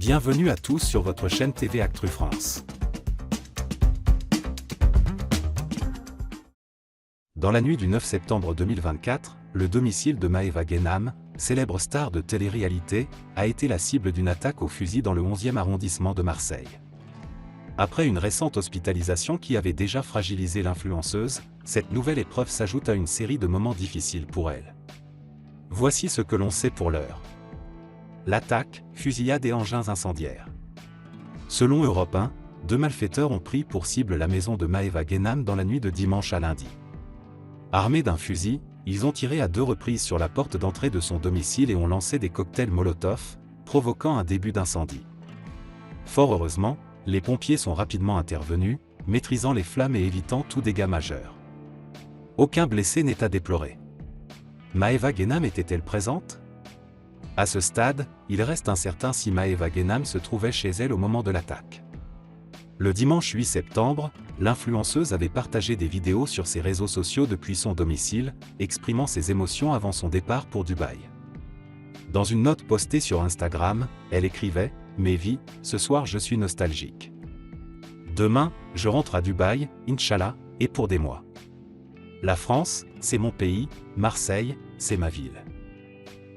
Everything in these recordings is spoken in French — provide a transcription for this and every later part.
Bienvenue à tous sur votre chaîne TV Actu France. Dans la nuit du 9 septembre 2024, le domicile de Maeva Guénam, célèbre star de télé-réalité, a été la cible d'une attaque au fusil dans le 11e arrondissement de Marseille. Après une récente hospitalisation qui avait déjà fragilisé l'influenceuse, cette nouvelle épreuve s'ajoute à une série de moments difficiles pour elle. Voici ce que l'on sait pour l'heure. L'attaque, fusillade et engins incendiaires. Selon Europe 1, deux malfaiteurs ont pris pour cible la maison de Maeva Guénam dans la nuit de dimanche à lundi. Armés d'un fusil, ils ont tiré à 2 reprises sur la porte d'entrée de son domicile et ont lancé des cocktails Molotov, provoquant un début d'incendie. Fort heureusement, les pompiers sont rapidement intervenus, maîtrisant les flammes et évitant tout dégât majeur. Aucun blessé n'est à déplorer. Maeva Guénam était-elle présente ? À ce stade, il reste incertain si Maeva Guénam se trouvait chez elle au moment de l'attaque. Le dimanche 8 septembre, l'influenceuse avait partagé des vidéos sur ses réseaux sociaux depuis son domicile, exprimant ses émotions avant son départ pour Dubaï. Dans une note postée sur Instagram, elle écrivait « Mévi, ce soir je suis nostalgique. Demain, je rentre à Dubaï, Inch'Allah, et pour des mois. La France, c'est mon pays, Marseille, c'est ma ville. »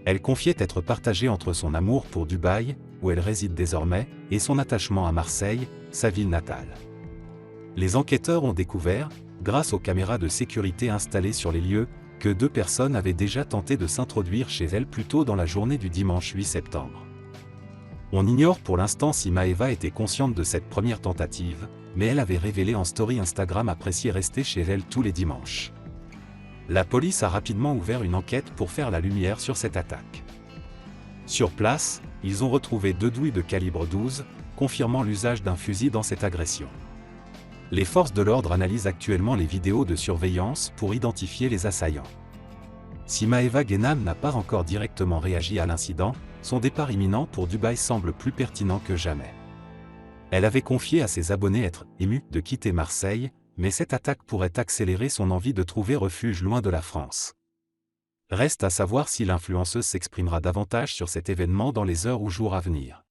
Elle confiait être partagée entre son amour pour Dubaï, où elle réside désormais, et son attachement à Marseille, sa ville natale. Les enquêteurs ont découvert, grâce aux caméras de sécurité installées sur les lieux, que 2 personnes avaient déjà tenté de s'introduire chez elle plus tôt dans la journée du dimanche 8 septembre. On ignore pour l'instant si Maeva était consciente de cette première tentative, mais elle avait révélé en story Instagram apprécier rester chez elle tous les dimanches. La police a rapidement ouvert une enquête pour faire la lumière sur cette attaque. Sur place, ils ont retrouvé 2 douilles de calibre 12, confirmant l'usage d'un fusil dans cette agression. Les forces de l'ordre analysent actuellement les vidéos de surveillance pour identifier les assaillants. Si Maeva Guénam n'a pas encore directement réagi à l'incident, son départ imminent pour Dubaï semble plus pertinent que jamais. Elle avait confié à ses abonnés être émue de quitter Marseille, mais cette attaque pourrait accélérer son envie de trouver refuge loin de la France. Reste à savoir si l'influenceuse s'exprimera davantage sur cet événement dans les heures ou jours à venir.